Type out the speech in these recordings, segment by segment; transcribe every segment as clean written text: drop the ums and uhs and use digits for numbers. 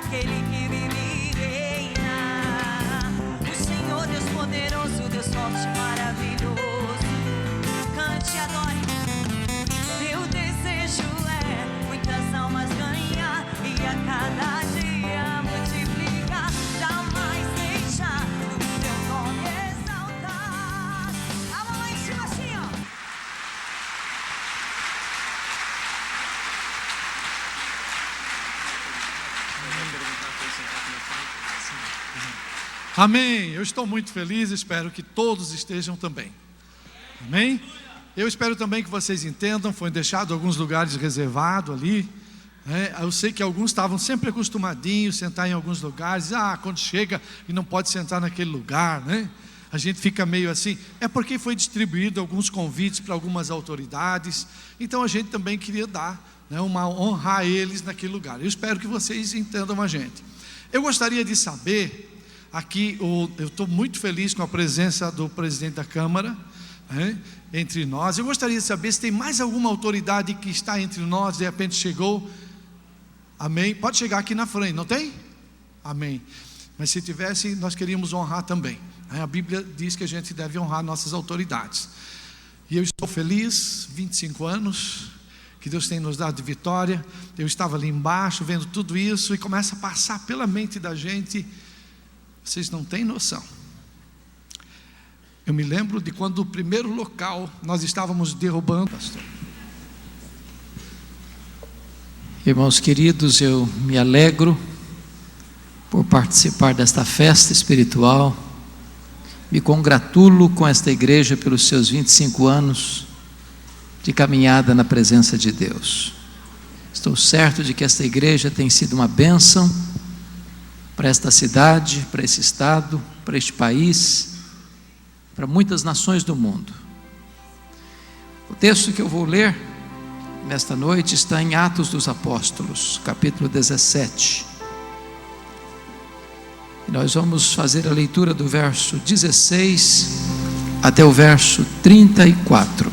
aquele que vive e reina. O Senhor Deus poderoso, Deus forte, maravilhoso. Cante e adore. Meu desejo é muitas almas ganhar e a cada dia multiplicar. Jamais deixar o teu nome exaltar. A mão lá em cima assim, ó. Amém. Eu estou muito feliz, espero que todos estejam também. Amém? Eu espero também que vocês entendam, foi deixado alguns lugares reservados ali. Eu sei que alguns estavam sempre acostumadinhos a sentar em alguns lugares. Quando chega e não pode sentar naquele lugar, né? A gente fica meio assim. É porque foi distribuído alguns convites para algumas autoridades. Então a gente também queria dar, né, honrar eles naquele lugar. Eu espero que vocês entendam a gente. Eu gostaria de saber, aqui, eu estou muito feliz com a presença do presidente da Câmara, né, entre nós. Eu gostaria de saber se tem mais alguma autoridade que está entre nós, de repente chegou. Amém? Pode chegar aqui na frente, não tem? Amém. Mas se tivesse, nós queríamos honrar também. A Bíblia diz que a gente deve honrar nossas autoridades. E eu estou feliz, 25 anos, que Deus tem nos dado de vitória. Eu estava ali embaixo vendo tudo isso e começa a passar pela mente da gente. Vocês não têm noção. Eu me lembro de quando o primeiro local nós estávamos derrubando, pastor. Irmãos queridos, eu me alegro por participar desta festa espiritual. Me congratulo com esta igreja pelos seus 25 anos de caminhada na presença de Deus. Estou certo de que esta igreja tem sido uma bênção para esta cidade, para esse estado, para este país, para muitas nações do mundo. O texto que eu vou ler nesta noite está em Atos dos Apóstolos, capítulo 17. E nós vamos fazer a leitura do verso 16 até o verso 34.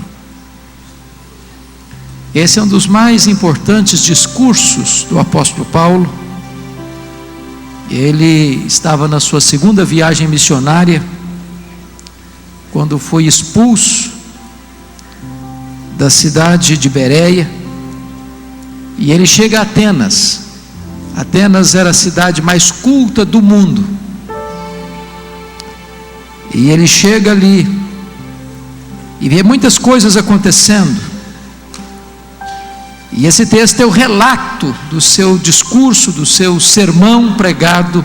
Esse é um dos mais importantes discursos do apóstolo Paulo. Ele estava na sua segunda viagem missionária, quando foi expulso da cidade de Bereia, e ele chega a Atenas. Atenas era a cidade mais culta do mundo, e ele chega ali e vê muitas coisas acontecendo, e esse texto é o relato do seu discurso, do seu sermão pregado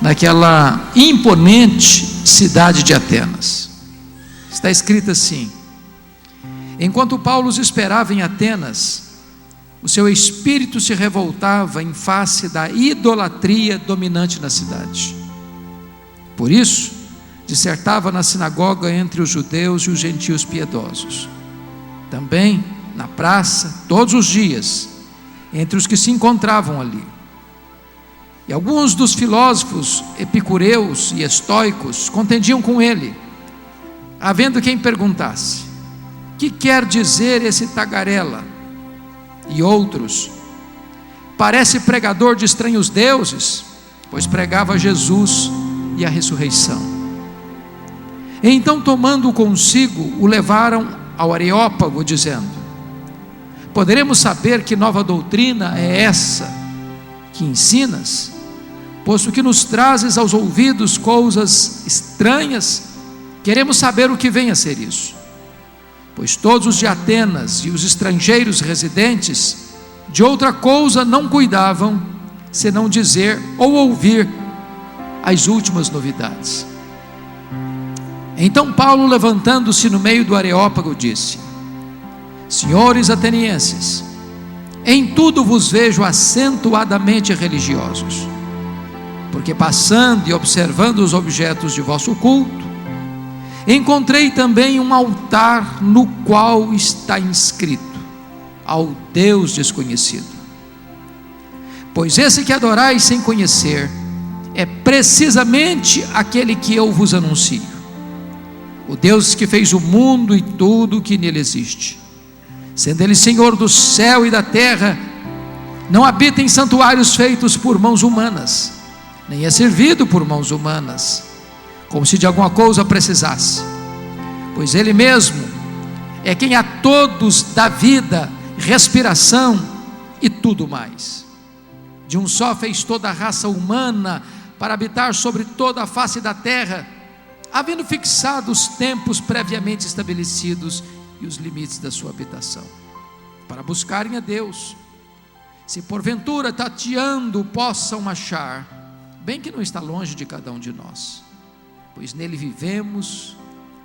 naquela imponente cidade de Atenas. Está escrito assim: enquanto Paulo os esperava em Atenas, o seu espírito se revoltava em face da idolatria dominante na cidade. Por isso, dissertava na sinagoga entre os judeus e os gentios piedosos. Também na praça, todos os dias, entre os que se encontravam ali. E alguns dos filósofos epicureus e estoicos contendiam com ele, havendo quem perguntasse: que quer dizer esse tagarela? E outros: parece pregador de estranhos deuses, pois pregava Jesus e a ressurreição. E então, tomando-o consigo, o levaram ao Areópago, dizendo: poderemos saber que nova doutrina é essa que ensinas, posto que nos trazes aos ouvidos coisas estranhas? Queremos saber o que vem a ser isso. Pois todos os de Atenas e os estrangeiros residentes de outra coisa não cuidavam, senão dizer ou ouvir as últimas novidades. Então Paulo, levantando-se no meio do Areópago, disse: senhores atenienses, em tudo vos vejo acentuadamente religiosos, porque passando e observando os objetos de vosso culto, encontrei também um altar no qual está inscrito: ao Deus desconhecido. Pois esse que adorais sem conhecer é precisamente aquele que eu vos anuncio, o Deus que fez o mundo e tudo o que nele existe, sendo ele Senhor do céu e da terra, não habita em santuários feitos por mãos humanas, nem é servido por mãos humanas, como se de alguma coisa precisasse, pois Ele mesmo é quem a todos dá vida, respiração e tudo mais. De um só fez toda a raça humana para habitar sobre toda a face da terra, havendo fixado os tempos previamente estabelecidos e os limites da sua habitação, para buscarem a Deus, se porventura tateando possam achar, bem que não está longe de cada um de nós, pois nele vivemos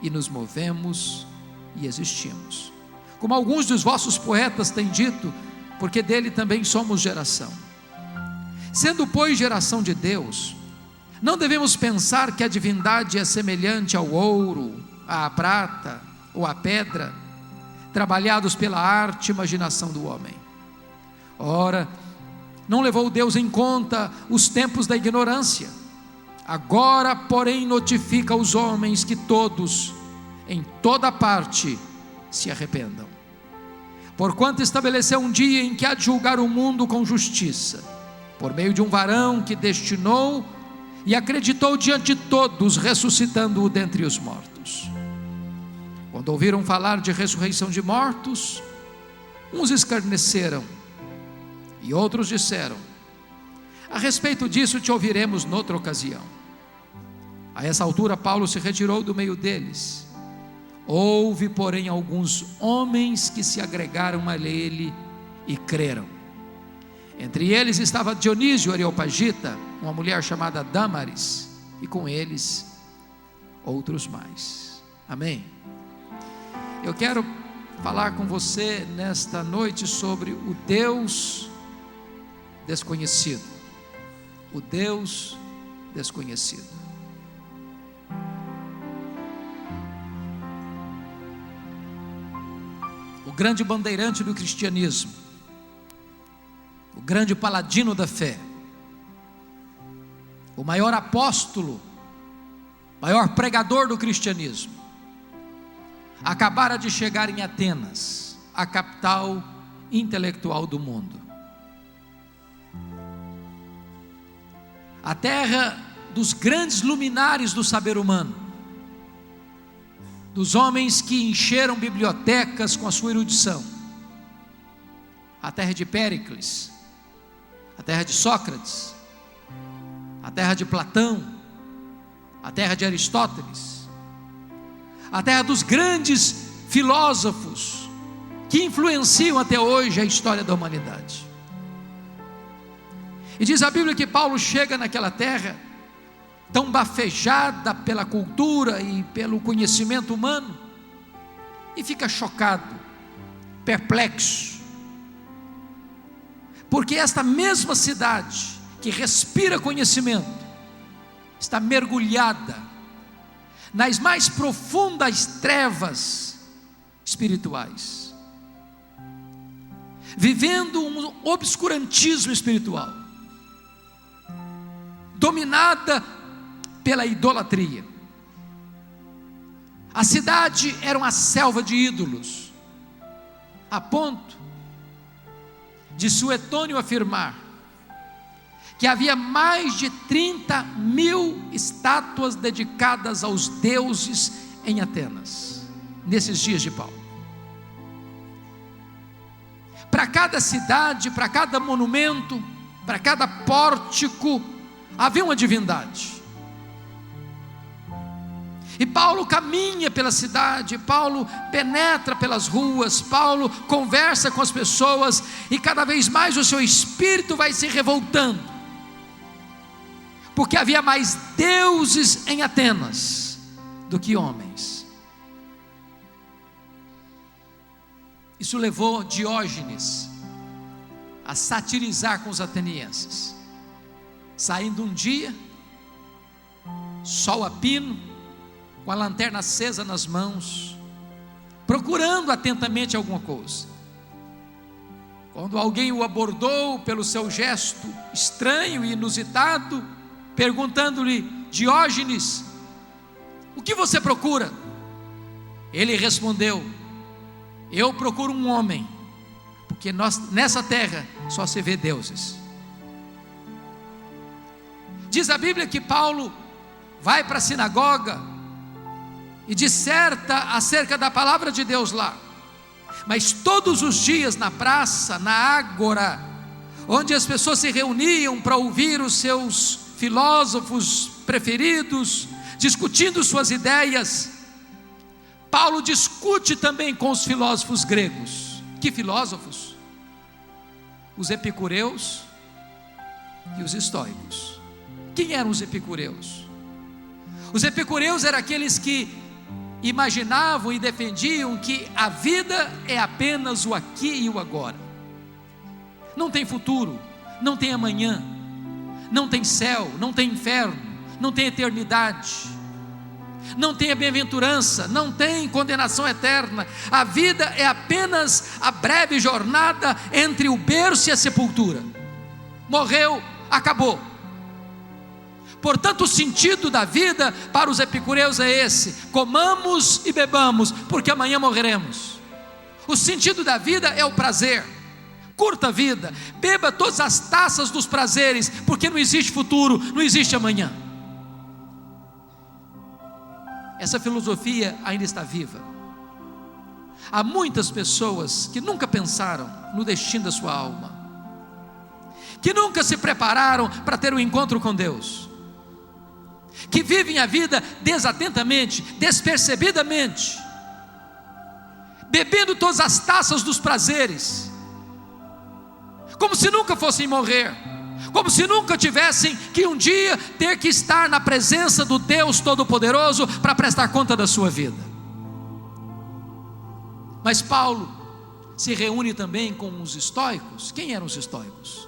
e nos movemos e existimos, como alguns dos vossos poetas têm dito, porque dele também somos geração. Sendo, pois, geração de Deus, não devemos pensar que a divindade é semelhante ao ouro, à prata ou à pedra, trabalhados pela arte e imaginação do homem. Ora, não levou Deus em conta os tempos da ignorância. Agora, porém, notifica aos homens que todos, em toda parte, se arrependam. Porquanto estabeleceu um dia em que há de julgar o mundo com justiça, por meio de um varão que destinou e acreditou diante de todos, ressuscitando-o dentre os mortos. Quando ouviram falar de ressurreição de mortos, uns escarneceram, e outros disseram: a respeito disso te ouviremos noutra ocasião. A essa altura Paulo se retirou do meio deles. Houve, porém, alguns homens que se agregaram a ele e creram. Entre eles estava Dionísio Areopagita, uma mulher chamada Dâmaris, e com eles outros mais. Amém? Eu quero falar com você nesta noite sobre o Deus desconhecido. O Deus desconhecido. O grande bandeirante do cristianismo, o grande paladino da fé, o maior apóstolo, maior pregador do cristianismo, acabara de chegar em Atenas, a capital intelectual do mundo, a terra dos grandes luminares do saber humano, dos homens que encheram bibliotecas com a sua erudição, a terra de Péricles, a terra de Sócrates, a terra de Platão, a terra de Aristóteles, a terra dos grandes filósofos que influenciam até hoje a história da humanidade. E diz a Bíblia que Paulo chega naquela terra tão bafejada pela cultura e pelo conhecimento humano, e fica chocado, perplexo, porque esta mesma cidade que respira conhecimento está mergulhada nas mais profundas trevas espirituais, vivendo um obscurantismo espiritual, dominada pela idolatria. A cidade era uma selva de ídolos, a ponto de Suetônio afirmar que havia mais de 30.000 estátuas dedicadas aos deuses em Atenas, nesses dias de Paulo. Para cada cidade, para cada monumento, para cada pórtico, havia uma divindade. E Paulo caminha pela cidade, Paulo penetra pelas ruas, Paulo conversa com as pessoas, e cada vez mais o seu espírito vai se revoltando, porque havia mais deuses em Atenas do que homens. Isso levou Diógenes a satirizar com os atenienses, saindo um dia, sol a pino, com a lanterna acesa nas mãos, procurando atentamente alguma coisa. Quando alguém o abordou pelo seu gesto estranho e inusitado, perguntando-lhe: Diógenes, o que você procura? Ele respondeu: eu procuro um homem porque nessa terra só se vê deuses. Diz a Bíblia que Paulo vai para a sinagoga e disserta acerca da palavra de Deus lá, mas todos os dias na praça, na ágora, onde as pessoas se reuniam para ouvir os seus filósofos preferidos, discutindo suas ideias, Paulo discute também com os filósofos gregos. Que filósofos? Os epicureus e os estoicos. Quem eram os epicureus? Os epicureus eram aqueles que imaginavam e defendiam que a vida é apenas o aqui e o agora. Não tem futuro, não tem amanhã, não tem céu, não tem inferno, não tem eternidade, não tem bem-aventurança, não tem condenação eterna. A vida é apenas a breve jornada entre o berço e a sepultura. Morreu, acabou. Portanto, o sentido da vida para os epicureus é esse: comamos e bebamos, porque amanhã morreremos. O sentido da vida é o prazer. Curta a vida, beba todas as taças dos prazeres, porque não existe futuro, não existe amanhã. Essa filosofia ainda está viva. Há muitas pessoas que nunca pensaram no destino da sua alma, que nunca se prepararam para ter um encontro com Deus, que vivem a vida desatentamente, despercebidamente, bebendo todas as taças dos prazeres, como se nunca fossem morrer, como se nunca tivessem que um dia ter que estar na presença do Deus Todo-Poderoso para prestar conta da sua vida. Mas Paulo se reúne também com os estoicos. Quem eram os estoicos?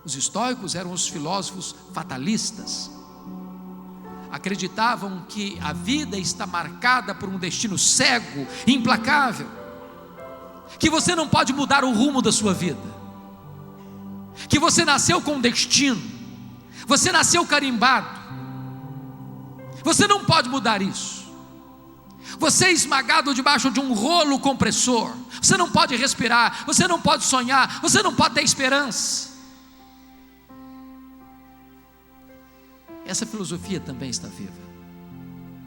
Os estoicos eram os filósofos fatalistas. Acreditavam que a vida está marcada por um destino cego, implacável, que você não pode mudar o rumo da sua vida, que você nasceu com um destino, você nasceu carimbado, você não pode mudar isso. Você é esmagado debaixo de um rolo compressor, você não pode respirar, você não pode sonhar, você não pode ter esperança. Essa filosofia também está viva.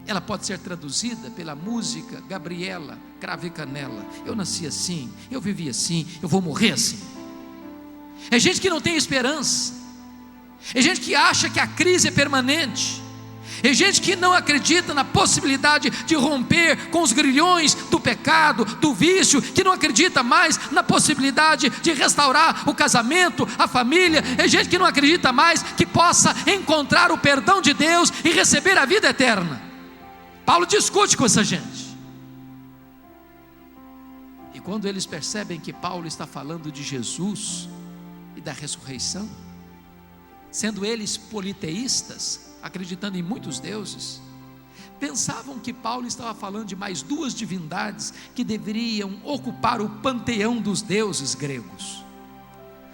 Ela pode ser traduzida pela música Gabriela Cravo e Canela. Eu nasci assim, eu vivi assim, eu vou morrer assim. É gente que não tem esperança, é gente que acha que a crise é permanente, é gente que não acredita na possibilidade de romper com os grilhões do pecado, do vício, que não acredita mais na possibilidade de restaurar o casamento, a família. É gente que não acredita mais que possa encontrar o perdão de Deus e receber a vida eterna. Paulo discute com essa gente, e quando eles percebem que Paulo está falando de Jesus e da ressurreição, sendo eles politeístas, acreditando em muitos deuses, pensavam que Paulo estava falando de mais duas divindades que deveriam ocupar o panteão dos deuses gregos,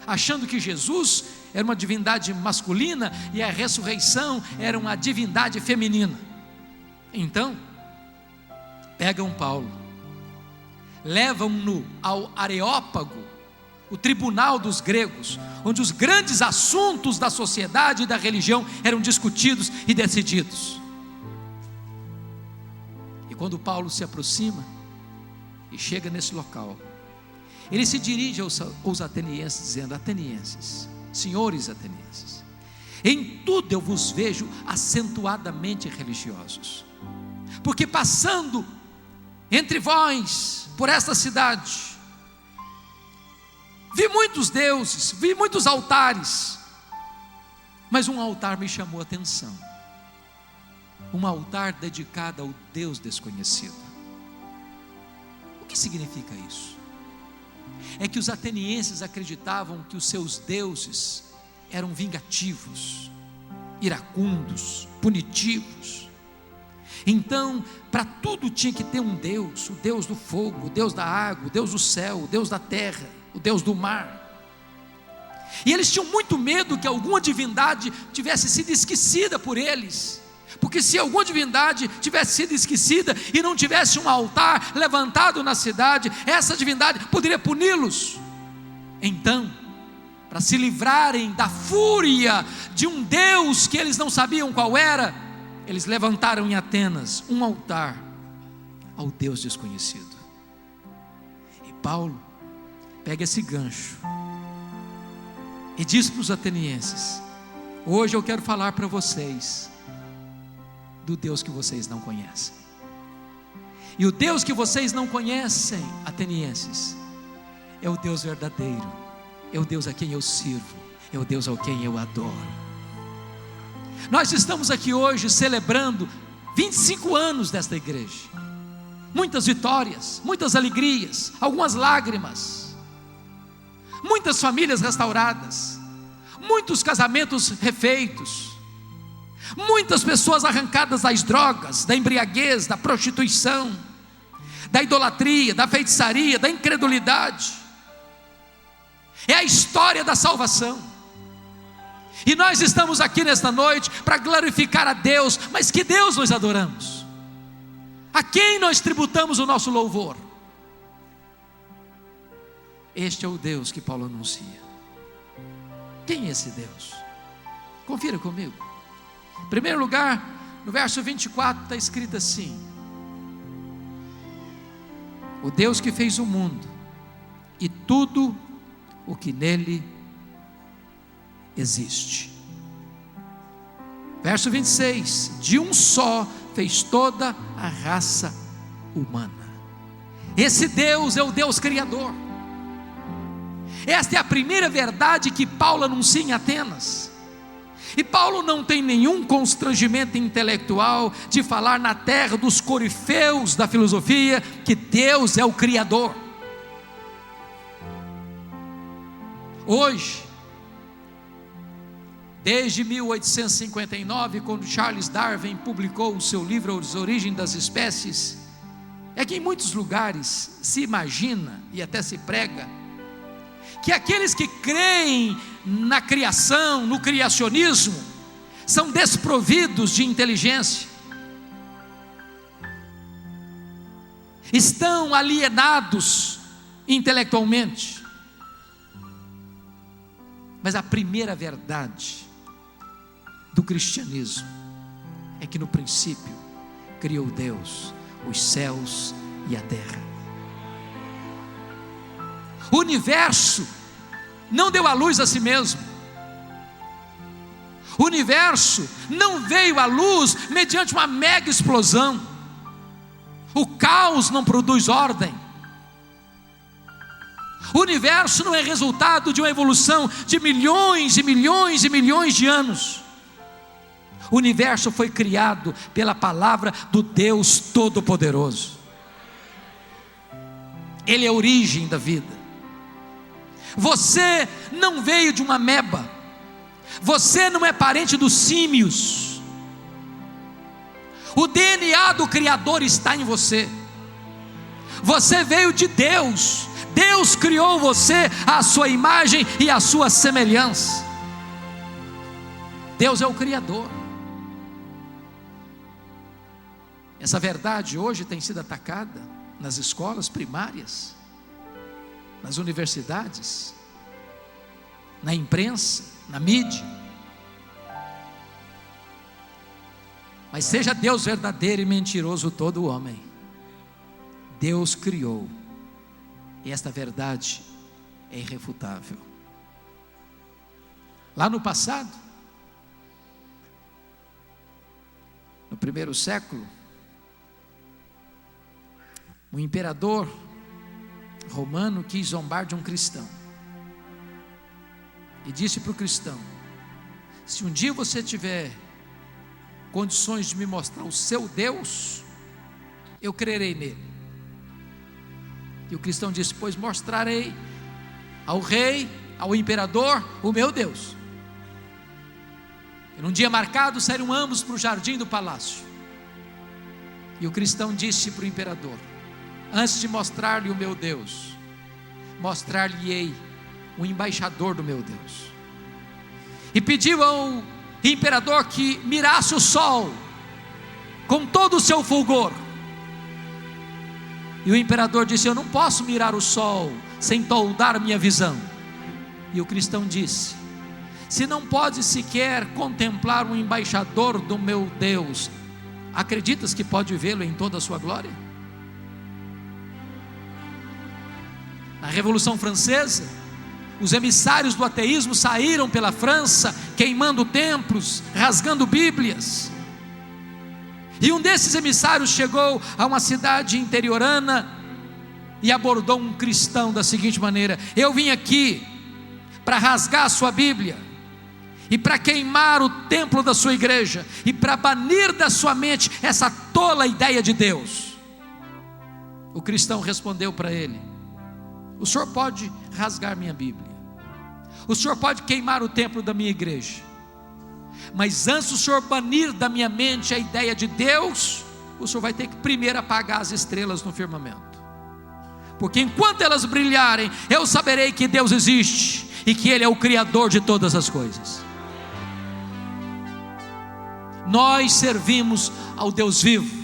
achando que Jesus era uma divindade masculina e a ressurreição era uma divindade feminina. Então pegam Paulo, levam-no ao Areópago, o tribunal dos gregos, onde os grandes assuntos da sociedade e da religião eram discutidos e decididos. E quando Paulo se aproxima e chega nesse local, ele se dirige aos atenienses dizendo: atenienses, senhores atenienses, em tudo eu vos vejo acentuadamente religiosos, porque passando entre vós por esta cidade, vi muitos deuses, vi muitos altares, mas um altar me chamou a atenção, um altar dedicado ao Deus desconhecido. O que significa isso? É que os atenienses acreditavam que os seus deuses eram vingativos, iracundos, punitivos. Então, para tudo tinha que ter um Deus: o Deus do fogo, o Deus da água, o Deus do céu, o Deus da terra, o Deus do mar. E eles tinham muito medo que alguma divindade tivesse sido esquecida por eles, porque se alguma divindade tivesse sido esquecida e não tivesse um altar levantado na cidade, essa divindade poderia puni-los. Então, para se livrarem da fúria de um Deus que eles não sabiam qual era, eles levantaram em Atenas um altar ao Deus desconhecido. E Paulo pega esse gancho e diz para os atenienses: hoje eu quero falar para vocês do Deus que vocês não conhecem. E o Deus que vocês não conhecem, atenienses, é o Deus verdadeiro, é o Deus a quem eu sirvo, é o Deus a quem eu adoro. Nós estamos aqui hoje celebrando 25 anos desta igreja. Muitas vitórias, muitas alegrias, algumas lágrimas, muitas famílias restauradas, muitos casamentos refeitos, muitas pessoas arrancadas das drogas, da embriaguez, da prostituição, da idolatria, da feitiçaria, da incredulidade. É a história da salvação. E nós estamos aqui nesta noite para glorificar a Deus. Mas que Deus nós adoramos? A quem nós tributamos o nosso louvor? Este é o Deus que Paulo anuncia. Quem é esse Deus? Confira comigo. Em primeiro lugar, no verso 24 está escrito assim: o Deus que fez o mundo e tudo o que nele existe. Verso 26: de um só fez toda a raça humana. Esse Deus é o Deus criador. Esta é a primeira verdade que Paulo anuncia em Atenas. E Paulo não tem nenhum constrangimento intelectual de falar na terra dos corifeus da filosofia que Deus é o criador. Hoje, desde 1859, quando Charles Darwin publicou o seu livro As Origens das Espécies, é que em muitos lugares se imagina e até se prega que aqueles que creem na criação, no criacionismo, são desprovidos de inteligência, estão alienados intelectualmente. Mas a primeira verdade do cristianismo é que no princípio criou Deus os céus e a terra. O universo não deu à luz a si mesmo. O universo não veio à luz mediante uma mega explosão. O caos não produz ordem. O universo não é resultado de uma evolução de milhões e milhões e milhões de anos. O universo foi criado pela palavra do Deus Todo-Poderoso. Ele é a origem da vida. Você não veio de uma ameba. Você não é parente dos símios. O DNA do Criador está em você. Você veio de Deus. Deus criou você à sua imagem e à sua semelhança. Deus é o Criador. Essa verdade hoje tem sido atacada nas escolas primárias, nas universidades, na imprensa, na mídia. Mas seja Deus verdadeiro e mentiroso todo homem, Deus criou, e esta verdade é irrefutável. Lá no passado, no primeiro século, o imperador romano quis zombar de um cristão e disse para o cristão: se um dia você tiver condições de me mostrar o seu Deus, eu crerei nele. E o cristão disse: pois mostrarei ao rei, ao imperador, o meu Deus. E num dia marcado saíram ambos para o jardim do palácio. E o cristão disse para o imperador: antes de mostrar-lhe o meu Deus, mostrar-lhe-ei o embaixador do meu Deus. E pediu ao imperador que mirasse o sol com todo o seu fulgor. E o imperador disse: eu não posso mirar o sol sem toldar minha visão. E o cristão disse: se não pode sequer contemplar um embaixador do meu Deus, acreditas que pode vê-lo em toda a sua glória? Na Revolução Francesa, os emissários do ateísmo saíram pela França, queimando templos, rasgando bíblias. E um desses emissários chegou a uma cidade interiorana e abordou um cristão da seguinte maneira: eu vim aqui para rasgar a sua Bíblia, e para queimar o templo da sua igreja, e para banir da sua mente essa tola ideia de Deus. O cristão respondeu para ele: o senhor pode rasgar minha Bíblia, o senhor pode queimar o templo da minha igreja, mas antes do senhor banir da minha mente a ideia de Deus, o senhor vai ter que primeiro apagar as estrelas no firmamento, porque enquanto elas brilharem, eu saberei que Deus existe e que Ele é o Criador de todas as coisas. Nós servimos ao Deus vivo,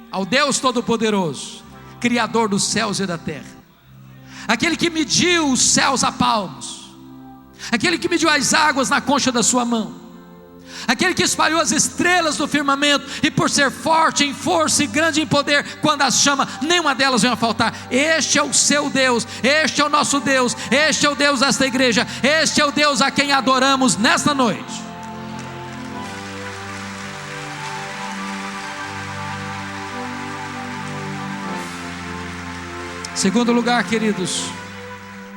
ao Deus Todo-Poderoso, Criador dos céus e da terra, aquele que mediu os céus a palmos, aquele que mediu as águas na concha da sua mão, aquele que espalhou as estrelas do firmamento, e por ser forte em força e grande em poder, quando as chama, nenhuma delas vem a faltar. Este é o seu Deus, este é o nosso Deus, este é o Deus desta igreja, este é o Deus a quem adoramos nesta noite. Segundo lugar, queridos,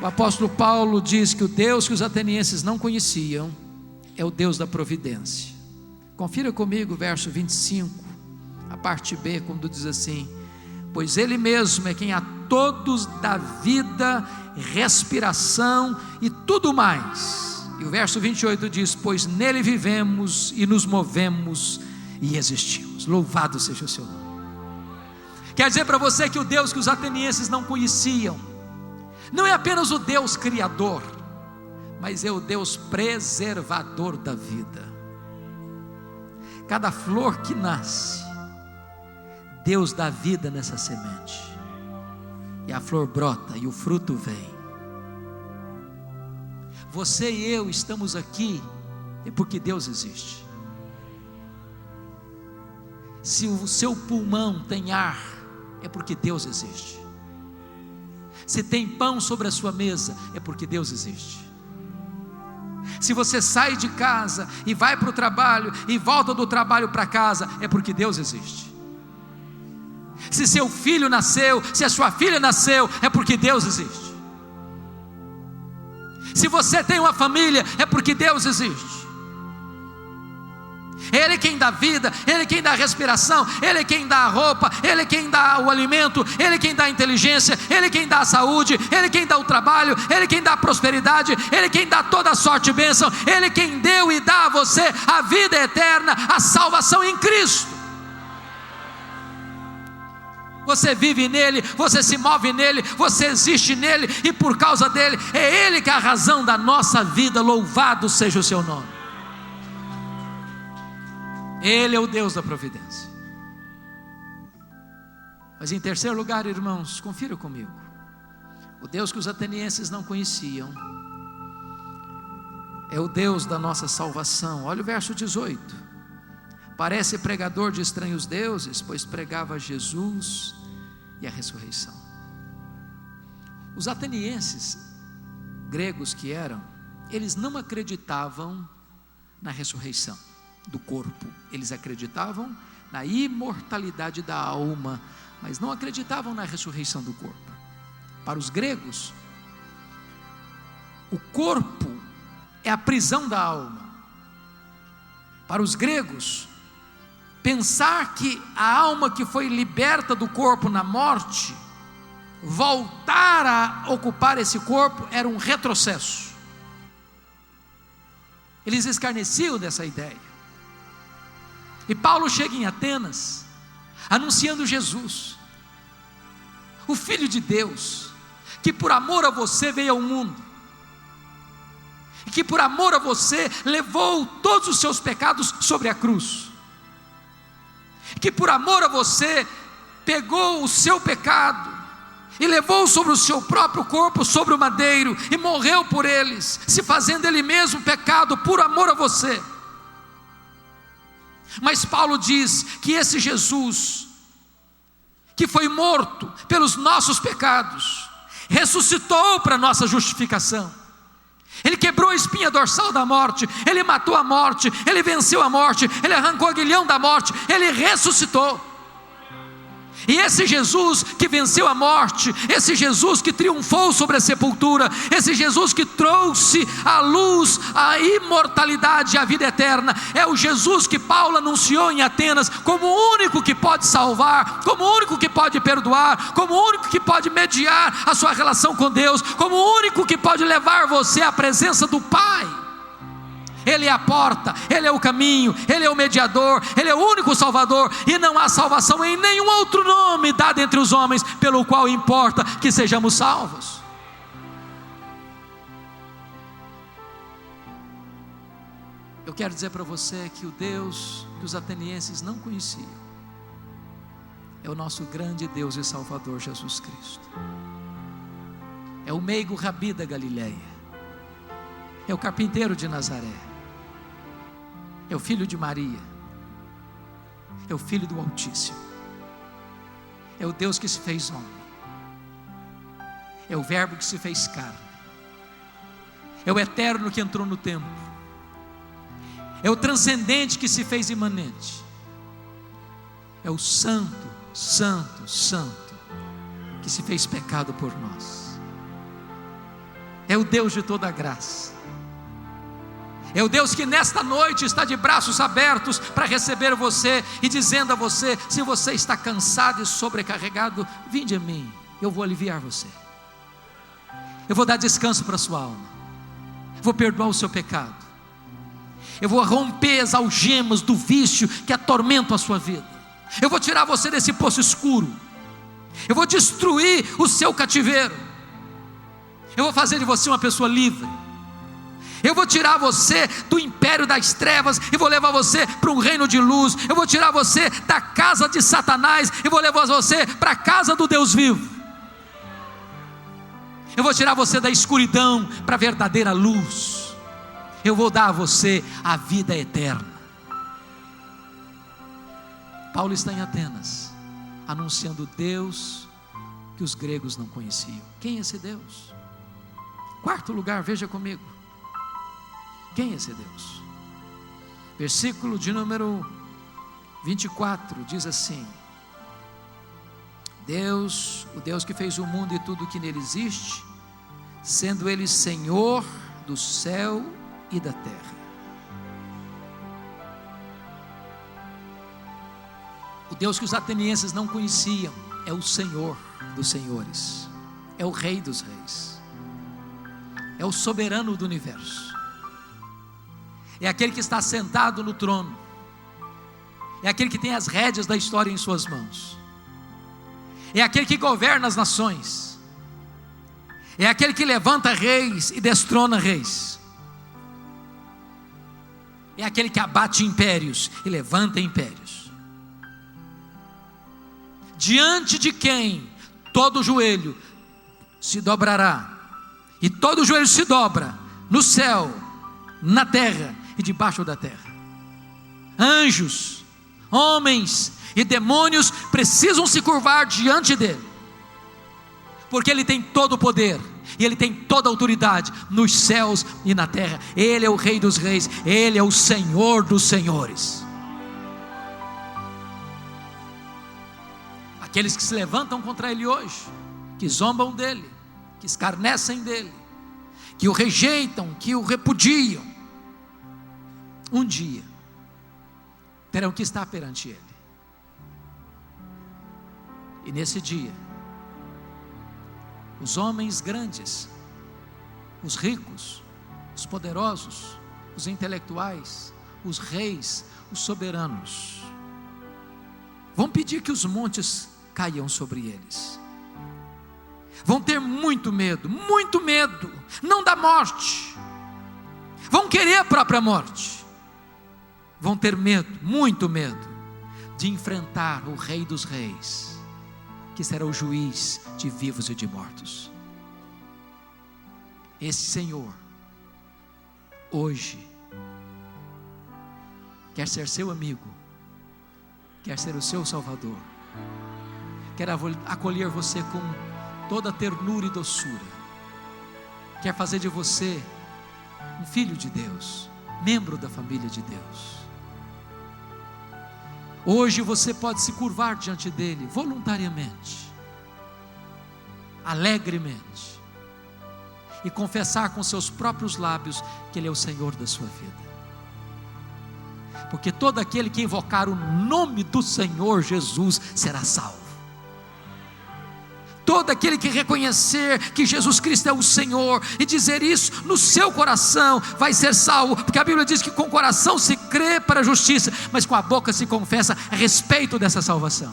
o apóstolo Paulo diz que o Deus que os atenienses não conheciam é o Deus da providência. Confira comigo o verso 25, a parte B, quando diz assim: pois Ele mesmo é quem a todos dá vida, respiração e tudo mais. E o verso 28 diz: pois nele vivemos e nos movemos e existimos. Louvado seja o seu nome. Quer dizer para você que o Deus que os atenienses não conheciam não é apenas o Deus criador, mas é o Deus preservador da vida. Cada flor que nasce, Deus dá vida nessa semente, e a flor brota e o fruto vem. Você e eu estamos aqui é porque Deus existe. Se o seu pulmão tem ar, é porque Deus existe. Se tem pão sobre a sua mesa, é porque Deus existe. Se você sai de casa e vai para o trabalho e volta do trabalho para casa, é porque Deus existe. Se seu filho nasceu, se a sua filha nasceu, é porque Deus existe. Se você tem uma família, é porque Deus existe. Ele é quem dá vida, Ele é quem dá a respiração, Ele é quem dá a roupa, Ele é quem dá o alimento, Ele é quem dá a inteligência, Ele é quem dá a saúde, Ele é quem dá o trabalho, Ele é quem dá a prosperidade, Ele é quem dá toda a sorte e bênção, Ele é quem deu e dá a você a vida eterna, a salvação em Cristo. Você vive nele, você se move nele, você existe nele, e por causa dele, é Ele que é a razão da nossa vida. Louvado seja o seu nome. Ele é o Deus da providência. Mas em terceiro lugar, irmãos, confira comigo, o Deus que os atenienses não conheciam é o Deus da nossa salvação. Olha o verso 18: parece pregador de estranhos deuses, pois pregava Jesus e a ressurreição. Os atenienses, gregos que eram, eles não acreditavam na ressurreição do corpo, eles acreditavam na imortalidade da alma, mas não acreditavam na ressurreição do corpo. Para os gregos, o corpo é a prisão da alma. Para os gregos, pensar que a alma que foi liberta do corpo na morte, voltar a ocupar esse corpo, era um retrocesso. Eles escarneciam dessa ideia. E Paulo chega em Atenas, anunciando Jesus, o Filho de Deus, que por amor a você veio ao mundo, e que por amor a você levou todos os seus pecados sobre a cruz, que por amor a você pegou o seu pecado e levou sobre o seu próprio corpo, sobre o madeiro, e morreu por eles, se fazendo ele mesmo pecado por amor a você. Mas Paulo diz que esse Jesus, que foi morto pelos nossos pecados, ressuscitou para nossa justificação. Ele quebrou a espinha dorsal da morte, Ele matou a morte, Ele venceu a morte, Ele arrancou o aguilhão da morte, Ele ressuscitou. E esse Jesus que venceu a morte, esse Jesus que triunfou sobre a sepultura, esse Jesus que trouxe à luz a imortalidade e a vida eterna, é o Jesus que Paulo anunciou em Atenas como o único que pode salvar, como o único que pode perdoar, como o único que pode mediar a sua relação com Deus, como o único que pode levar você à presença do Pai. Ele é a porta, Ele é o caminho, Ele é o mediador, Ele é o único Salvador, e não há salvação em nenhum outro nome dado entre os homens, pelo qual importa que sejamos salvos. Eu quero dizer para você que o Deus que os atenienses não conheciam é o nosso grande Deus e Salvador Jesus Cristo. É o meigo Rabi da Galileia, é o carpinteiro de Nazaré, é o filho de Maria, é o filho do Altíssimo, é o Deus que se fez homem, é o Verbo que se fez carne, é o eterno que entrou no templo, é o transcendente que se fez imanente, é o santo, santo, santo, que se fez pecado por nós, é o Deus de toda a graça, é o Deus que nesta noite está de braços abertos para receber você e dizendo a você: se você está cansado e sobrecarregado, vinde a mim, eu vou aliviar você, eu vou dar descanso para a sua alma, vou perdoar o seu pecado, eu vou romper as algemas do vício que atormentam a sua vida, eu vou tirar você desse poço escuro, eu vou destruir o seu cativeiro, eu vou fazer de você uma pessoa livre, eu vou tirar você do império das trevas e vou levar você para um reino de luz. Eu vou tirar você da casa de Satanás e vou levar você para a casa do Deus vivo. Eu vou tirar você da escuridão para a verdadeira luz. Eu vou dar a você a vida eterna. Paulo está em Atenas, anunciando o Deus que os gregos não conheciam. Quem é esse Deus? Quarto lugar, veja comigo. Quem é esse Deus? Versículo de número 24 diz assim: Deus, o Deus que fez o mundo e tudo que nele existe, sendo Ele Senhor do céu e da terra. O Deus que os atenienses não conheciam é o Senhor dos senhores, é o Rei dos reis, é o soberano do universo, é aquele que está sentado no trono, é aquele que tem as rédeas da história em suas mãos, é aquele que governa as nações, é aquele que levanta reis e destrona reis, é aquele que abate impérios e levanta impérios, diante de quem todo joelho se dobrará, e todo joelho se dobra no céu, na terra e debaixo da terra. Anjos, homens e demônios precisam se curvar diante dele, porque ele tem todo o poder e ele tem toda a autoridade nos céus e na terra. Ele é o Rei dos reis, ele é o Senhor dos senhores. Aqueles que se levantam contra ele hoje, que zombam dele, que escarnecem dele, que o rejeitam, que o repudiam, um dia terão que estar perante ele. E nesse dia, os homens grandes, os ricos, os poderosos, os intelectuais, os reis, os soberanos, vão pedir que os montes caiam sobre eles. Vão ter muito medo, não da morte, vão querer a própria morte, vão ter medo, muito medo, de enfrentar o Rei dos Reis, que será o juiz de vivos e de mortos. Esse Senhor, hoje, quer ser seu amigo, quer ser o seu Salvador, quer acolher você com toda ternura e doçura, quer fazer de você um filho de Deus, membro da família de Deus. Hoje você pode se curvar diante dele voluntariamente, alegremente, e confessar com seus próprios lábios que ele é o Senhor da sua vida. Porque todo aquele que invocar o nome do Senhor Jesus será salvo. Todo aquele que reconhecer que Jesus Cristo é o Senhor e dizer isso no seu coração vai ser salvo, porque a Bíblia diz que com o coração se crê para a justiça, mas com a boca se confessa a respeito dessa salvação.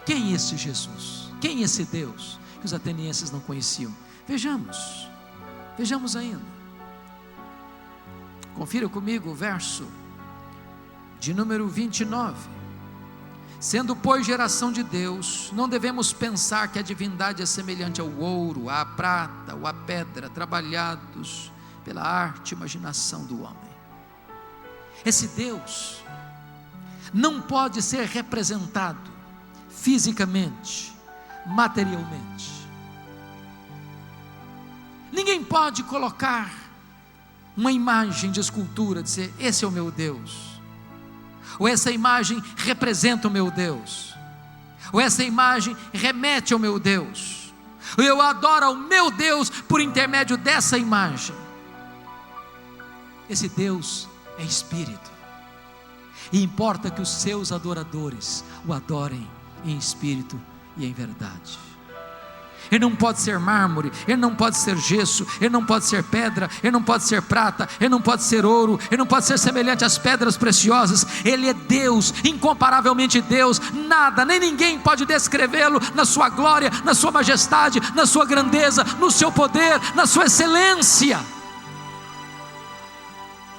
Quem é esse Jesus? Quem é esse Deus que os atenienses não conheciam? Vejamos ainda. Confira comigo o verso de número 29. Sendo, pois, geração de Deus, não devemos pensar que a divindade é semelhante ao ouro, à prata ou à pedra, trabalhados pela arte e imaginação do homem. Esse Deus não pode ser representado fisicamente, materialmente. Ninguém pode colocar uma imagem de escultura, dizer: esse é o meu Deus, ou essa imagem representa o meu Deus, ou essa imagem remete ao meu Deus, ou eu adoro ao meu Deus por intermédio dessa imagem. Esse Deus é Espírito, e importa que os seus adoradores o adorem em espírito e em verdade. Ele não pode ser mármore, ele não pode ser gesso, ele não pode ser pedra, ele não pode ser prata, ele não pode ser ouro, ele não pode ser semelhante às pedras preciosas. Ele é Deus, incomparavelmente Deus. Nada, nem ninguém pode descrevê-lo na sua glória, na sua majestade, na sua grandeza, no seu poder, na sua excelência.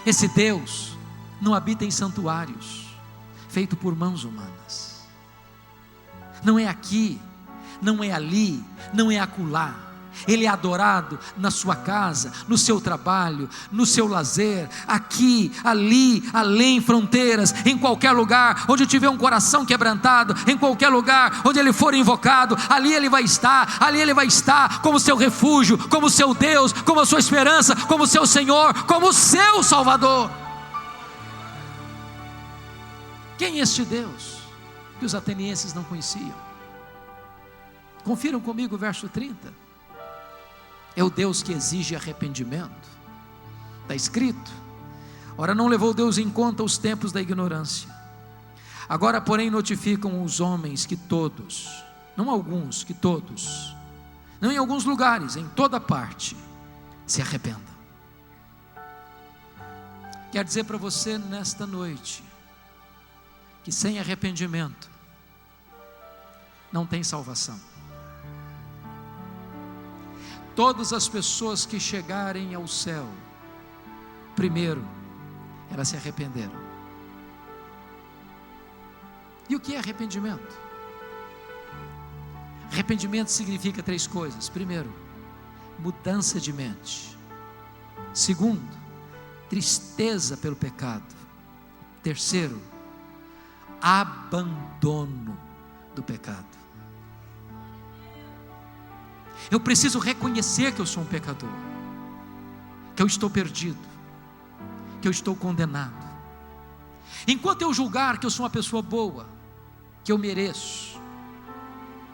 Esse Deus não habita em santuários feitos por mãos humanas. Não é aqui, não é ali, não é acolá. Ele é adorado na sua casa, no seu trabalho, no seu lazer, aqui, ali, além fronteiras, em qualquer lugar onde tiver um coração quebrantado, em qualquer lugar onde ele for invocado, ali ele vai estar como seu refúgio, como seu Deus, como a sua esperança, como seu Senhor, como seu Salvador. Quem é este Deus que os atenienses não conheciam? Confiram comigo o verso 30. É o Deus que exige arrependimento. Está escrito: ora, não levou Deus em conta os tempos da ignorância. Agora, porém, notificam os homens que todos, não alguns, que todos, não em alguns lugares, em toda parte, se arrependam. Quer dizer para você nesta noite que sem arrependimento não tem salvação. Todas as pessoas que chegarem ao céu, primeiro, elas se arrependeram. E o que é arrependimento? Arrependimento significa 3 coisas. Primeiro, mudança de mente. Segundo, tristeza pelo pecado. Terceiro, abandono do pecado. Eu preciso reconhecer que eu sou um pecador, que eu estou perdido, que eu estou condenado. Enquanto eu julgar que eu sou uma pessoa boa, que eu mereço,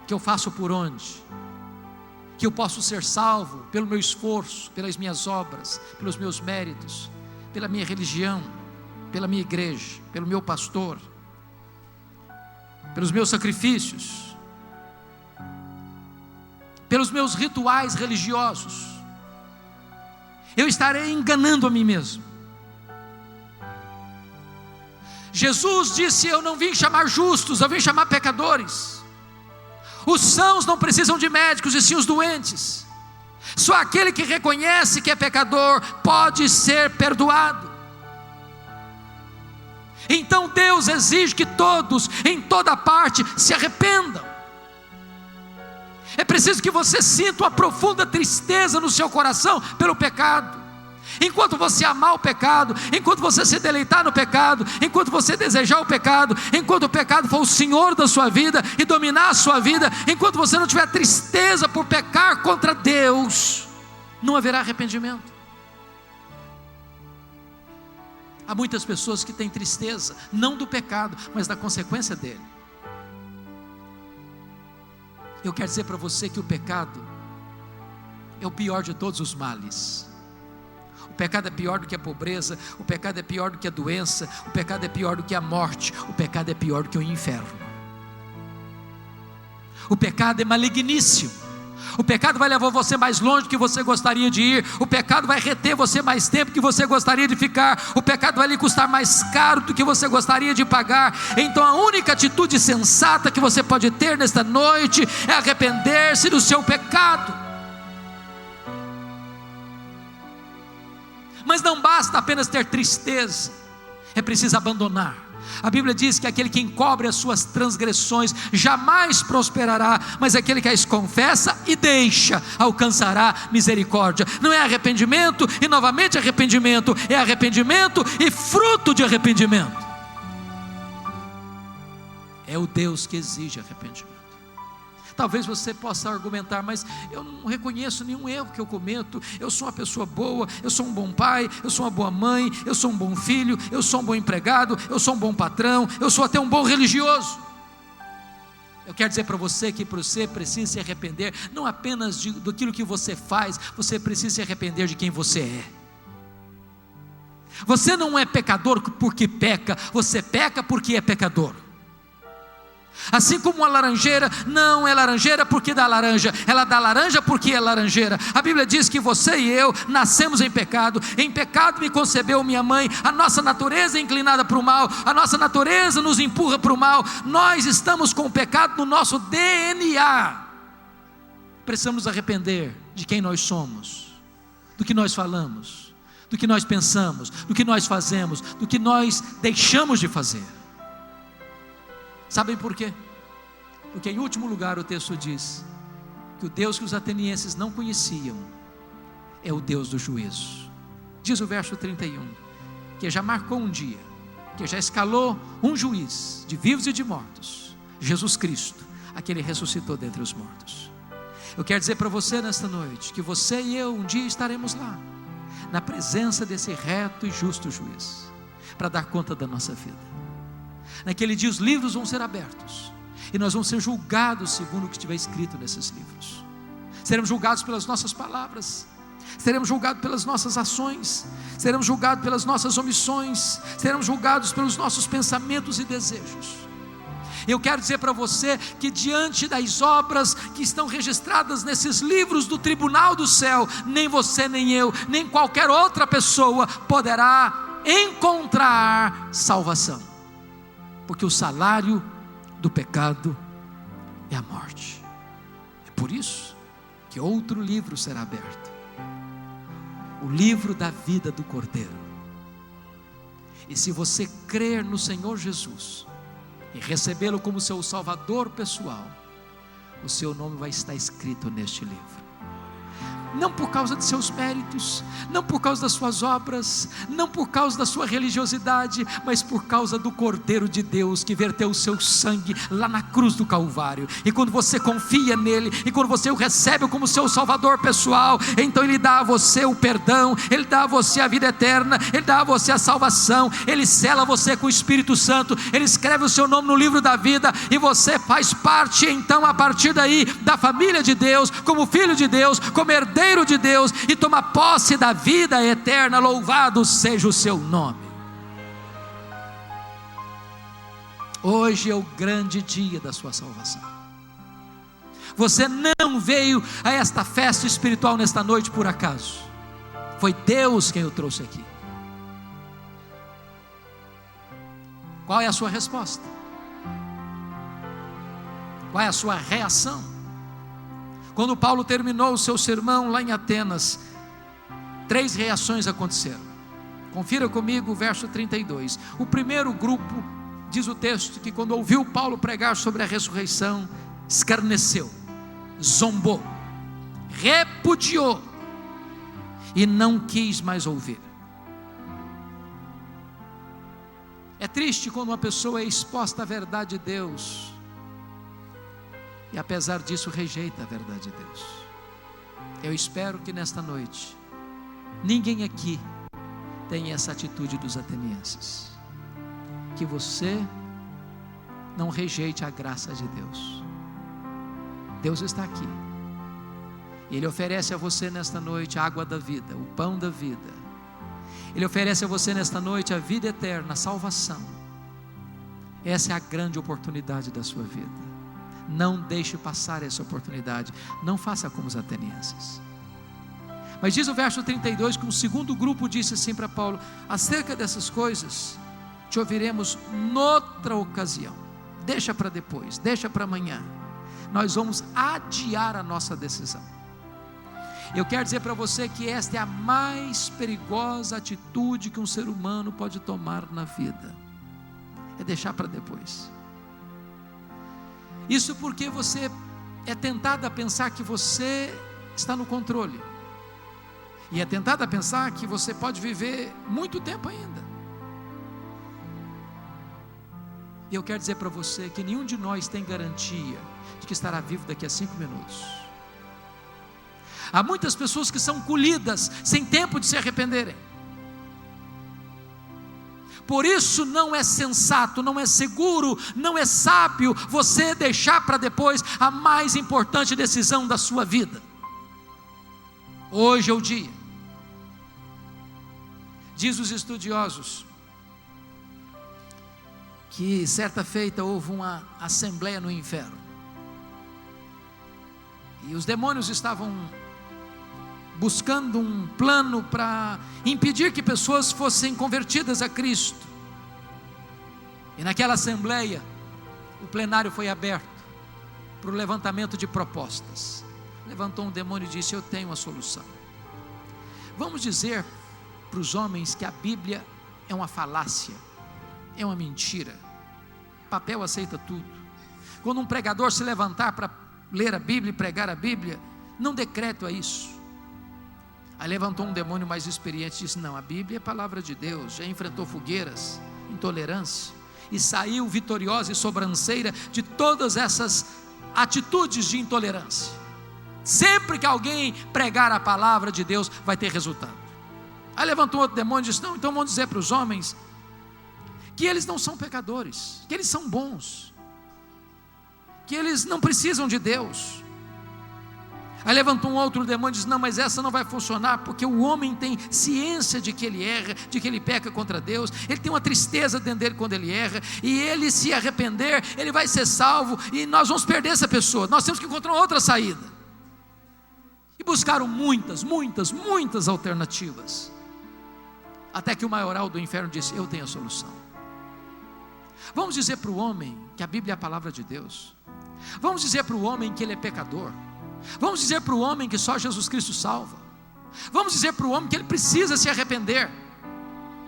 que eu faço por onde, que eu posso ser salvo pelo meu esforço, pelas minhas obras, pelos meus méritos, pela minha religião, pela minha igreja, pelo meu pastor, pelos meus sacrifícios, pelos meus rituais religiosos, eu estarei enganando a mim mesmo. Jesus disse: eu não vim chamar justos, eu vim chamar pecadores. Os sãos não precisam de médicos, e sim os doentes. Só aquele que reconhece que é pecador pode ser perdoado. Então Deus exige que todos, em toda parte, se arrependam. É preciso que você sinta uma profunda tristeza no seu coração pelo pecado. Enquanto você amar o pecado, enquanto você se deleitar no pecado, enquanto você desejar o pecado, enquanto o pecado for o senhor da sua vida e dominar a sua vida, enquanto você não tiver tristeza por pecar contra Deus, não haverá arrependimento. Há muitas pessoas que têm tristeza, não do pecado, mas da consequência dele. Eu quero dizer para você que o pecado é o pior de todos os males. O pecado é pior do que a pobreza, o pecado é pior do que a doença, o pecado é pior do que a morte, o pecado é pior do que o inferno. O pecado é maligníssimo. O pecado vai levar você mais longe do que você gostaria de ir. O pecado vai reter você mais tempo do que você gostaria de ficar. O pecado vai lhe custar mais caro do que você gostaria de pagar. Então a única atitude sensata que você pode ter nesta noite é arrepender-se do seu pecado. Mas não basta apenas ter tristeza, é preciso abandonar. A Bíblia diz que aquele que encobre as suas transgressões jamais prosperará, mas aquele que as confessa e deixa alcançará misericórdia. Não é arrependimento e novamente arrependimento, é arrependimento e fruto de arrependimento. É o Deus que exige arrependimento. Talvez você possa argumentar, mas eu não reconheço nenhum erro que eu cometo, eu sou uma pessoa boa, eu sou um bom pai, eu sou uma boa mãe, eu sou um bom filho, eu sou um bom empregado, eu sou um bom patrão, eu sou até um bom religioso. Eu quero dizer para você que você precisa se arrepender, não apenas daquilo que você faz, você precisa se arrepender de quem você é. Você não é pecador porque peca, você peca porque é pecador. Assim como a laranjeira não é laranjeira porque dá laranja, ela dá laranja porque é laranjeira. A Bíblia diz que você e eu nascemos em pecado me concebeu minha mãe. A nossa natureza é inclinada para o mal, a nossa natureza nos empurra para o mal. Nós estamos com o pecado no nosso DNA. Precisamos nos arrepender de quem nós somos, do que nós falamos, do que nós pensamos, do que nós fazemos, do que nós deixamos de fazer. Sabem por quê? Porque em último lugar o texto diz que o Deus que os atenienses não conheciam é o Deus do juízo. Diz o verso 31, que já marcou um dia, que já escalou um juiz de vivos e de mortos, Jesus Cristo, aquele ressuscitou dentre os mortos. Eu quero dizer para você nesta noite, que você e eu um dia estaremos lá, na presença desse reto e justo juiz, para dar conta da nossa vida. Naquele dia os livros vão ser abertos e nós vamos ser julgados segundo o que estiver escrito nesses livros. Seremos julgados pelas nossas palavras, seremos julgados pelas nossas ações, seremos julgados pelas nossas omissões, seremos julgados pelos nossos pensamentos e desejos. Eu quero dizer para você que diante das obras que estão registradas nesses livros do tribunal do céu, nem você, nem eu, nem qualquer outra pessoa poderá encontrar salvação. Porque o salário do pecado é a morte. É por isso que outro livro será aberto, o livro da vida do Cordeiro. E se você crer no Senhor Jesus e recebê-lo como seu Salvador pessoal, o seu nome vai estar escrito neste livro. Não por causa de seus méritos, não por causa das suas obras, não por causa da sua religiosidade, mas por causa do Cordeiro de Deus que verteu o seu sangue lá na cruz do Calvário. E quando você confia nele, e quando você o recebe como seu Salvador pessoal, então ele dá a você o perdão, ele dá a você a vida eterna, ele dá a você a salvação, ele sela você com o Espírito Santo, ele escreve o seu nome no livro da vida, e você faz parte então a partir daí da família de Deus, como filho de Deus, como herdeiro de Deus, e toma posse da vida eterna. Louvado seja o seu nome. Hoje é o grande dia da sua salvação. Você não veio a esta festa espiritual nesta noite por acaso, foi Deus quem o trouxe aqui. Qual é a sua resposta? Qual é a sua reação? Quando Paulo terminou o seu sermão lá em Atenas, 3 reações aconteceram. Confira comigo o verso 32. O primeiro grupo, diz o texto, que quando ouviu Paulo pregar sobre a ressurreição, escarneceu, zombou, repudiou e não quis mais ouvir. É triste quando uma pessoa é exposta à verdade de Deus e apesar disso rejeita a verdade de Deus. Eu espero que nesta noite ninguém aqui tenha essa atitude dos atenienses, que você não rejeite a graça de Deus. Deus está aqui, Ele oferece a você nesta noite a água da vida, o pão da vida. Ele oferece a você nesta noite a vida eterna, a salvação. Essa é a grande oportunidade da sua vida. Não deixe passar essa oportunidade. Não faça como os atenienses. Mas diz o verso 32 que um segundo grupo disse assim para Paulo: acerca dessas coisas te ouviremos noutra ocasião. Deixa para depois, deixa para amanhã. Nós vamos adiar a nossa decisão. Eu quero dizer para você que esta é a mais perigosa atitude que um ser humano pode tomar na vida. É deixar para depois. Isso porque você é tentado a pensar que você está no controle. E é tentado a pensar que você pode viver muito tempo ainda. E eu quero dizer para você que nenhum de nós tem garantia de que estará vivo daqui a 5 minutos. Há muitas pessoas que são colhidas sem tempo de se arrependerem. Por isso não é sensato, não é seguro, não é sábio você deixar para depois a mais importante decisão da sua vida. Hoje é o dia. Diz os estudiosos que certa feita houve uma assembleia no inferno. E os demônios estavam buscando um plano para impedir que pessoas fossem convertidas a Cristo. E naquela assembleia, o plenário foi aberto para o levantamento de propostas. Levantou um demônio e disse: eu tenho a solução. Vamos dizer para os homens que a Bíblia é uma falácia, é uma mentira. Papel aceita tudo. Quando um pregador se levantar para ler a Bíblia e pregar a Bíblia, não decreto a isso. Aí levantou um demônio mais experiente e disse: não, a Bíblia é palavra de Deus, já enfrentou fogueiras, intolerância, e saiu vitoriosa e sobranceira de todas essas atitudes de intolerância. Sempre que alguém pregar a palavra de Deus, vai ter resultado. Aí levantou outro demônio e disse: não, então vamos dizer para os homens que eles não são pecadores, que eles são bons, que eles não precisam de Deus. Aí levantou um outro demônio e disse: não, mas essa não vai funcionar, porque o homem tem ciência de que ele erra, de que ele peca contra Deus, ele tem uma tristeza dentro dele quando ele erra, e ele se arrepender, ele vai ser salvo, e nós vamos perder essa pessoa, nós temos que encontrar outra saída. E buscaram muitas alternativas, até que o maioral do inferno disse: eu tenho a solução. Vamos dizer para o homem que a Bíblia é a palavra de Deus. Vamos dizer para o homem que ele é pecador. Vamos dizer para o homem que só Jesus Cristo salva. Vamos dizer para o homem que ele precisa se arrepender.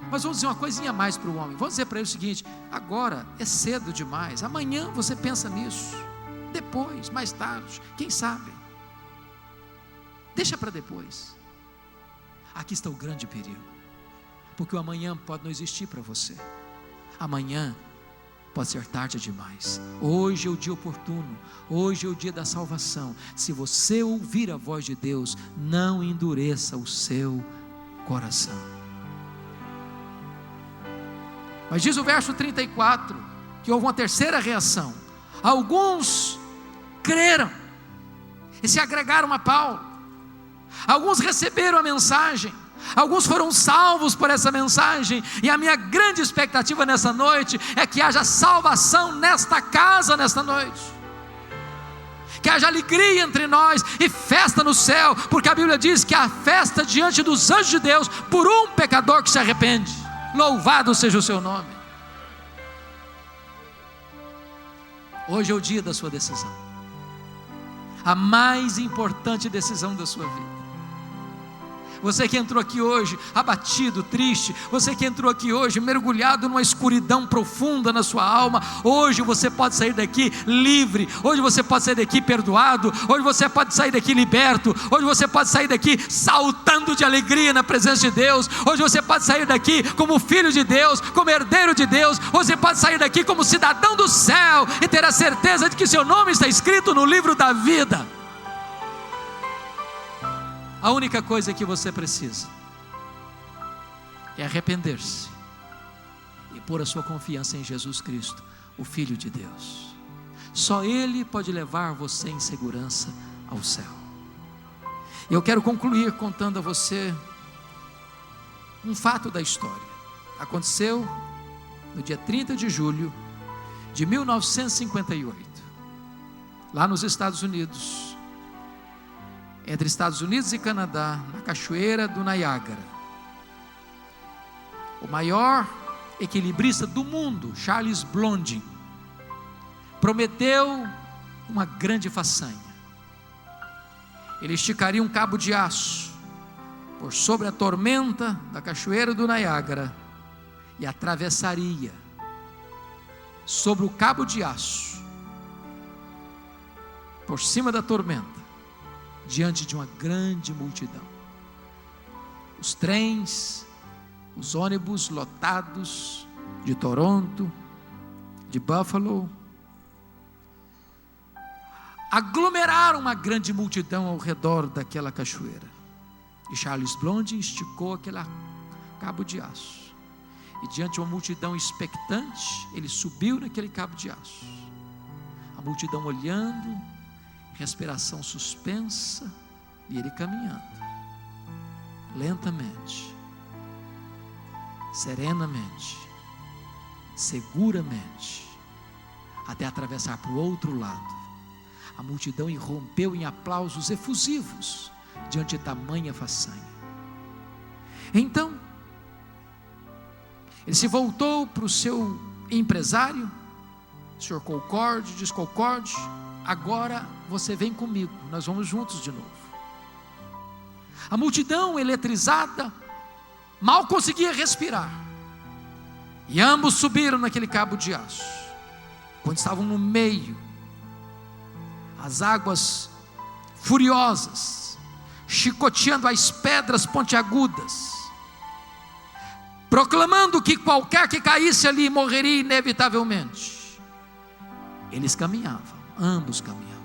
Mas vamos dizer uma coisinha a mais para o homem. Vamos dizer para ele o seguinte: agora é cedo demais, amanhã você pensa nisso, depois, mais tarde, quem sabe. Deixa para depois. Aqui está o grande perigo, porque o amanhã pode não existir para você. Amanhã pode ser tarde demais. Hoje é o dia oportuno, hoje é o dia da salvação. Se você ouvir a voz de Deus, não endureça o seu coração. Mas diz o verso 34 que houve uma terceira reação. Alguns creram e se agregaram a Paulo. Alguns receberam a mensagem. Alguns foram salvos por essa mensagem. E a minha grande expectativa nessa noite é que haja salvação nesta casa nesta noite, que haja alegria entre nós e festa no céu, porque a Bíblia diz que há festa diante dos anjos de Deus por um pecador que se arrepende. Louvado seja o seu nome. Hoje é o dia da sua decisão, a mais importante decisão da sua vida. Você que entrou aqui hoje abatido, triste, você que entrou aqui hoje mergulhado numa escuridão profunda na sua alma, hoje você pode sair daqui livre, hoje você pode sair daqui perdoado, hoje você pode sair daqui liberto, hoje você pode sair daqui saltando de alegria na presença de Deus, hoje você pode sair daqui como filho de Deus, como herdeiro de Deus, você pode sair daqui como cidadão do céu e ter a certeza de que seu nome está escrito no livro da vida. A única coisa que você precisa é arrepender-se e pôr a sua confiança em Jesus Cristo, o Filho de Deus. Só Ele pode levar você em segurança ao céu. Eu quero concluir contando a você um fato da história. Aconteceu no dia 30 de julho de 1958, lá nos Estados Unidos, entre Estados Unidos e Canadá, na Cachoeira do Niágara. O maior equilibrista do mundo, Charles Blondin, prometeu uma grande façanha. Ele esticaria um cabo de aço por sobre a tormenta da Cachoeira do Niágara e atravessaria sobre o cabo de aço, por cima da tormenta, diante de uma grande multidão. Os trens, os ônibus lotados de Toronto, de Buffalo, aglomeraram uma grande multidão ao redor daquela cachoeira. E Charles Blondin esticou aquele cabo de aço. E diante de uma multidão expectante, ele subiu naquele cabo de aço. A multidão olhando, respiração suspensa, e ele caminhando, lentamente, serenamente, seguramente, até atravessar para o outro lado. A multidão irrompeu em aplausos efusivos diante de tamanha façanha. Então, ele se voltou para o seu empresário, Sr. Concorde, diz: Concorde, agora você vem comigo, nós vamos juntos de novo. A multidão eletrizada mal conseguia respirar, e ambos subiram naquele cabo de aço. Quando estavam no meio, as águas furiosas, chicoteando as pedras pontiagudas, proclamando que qualquer que caísse ali morreria inevitavelmente. Eles caminhavam, ambos caminhavam.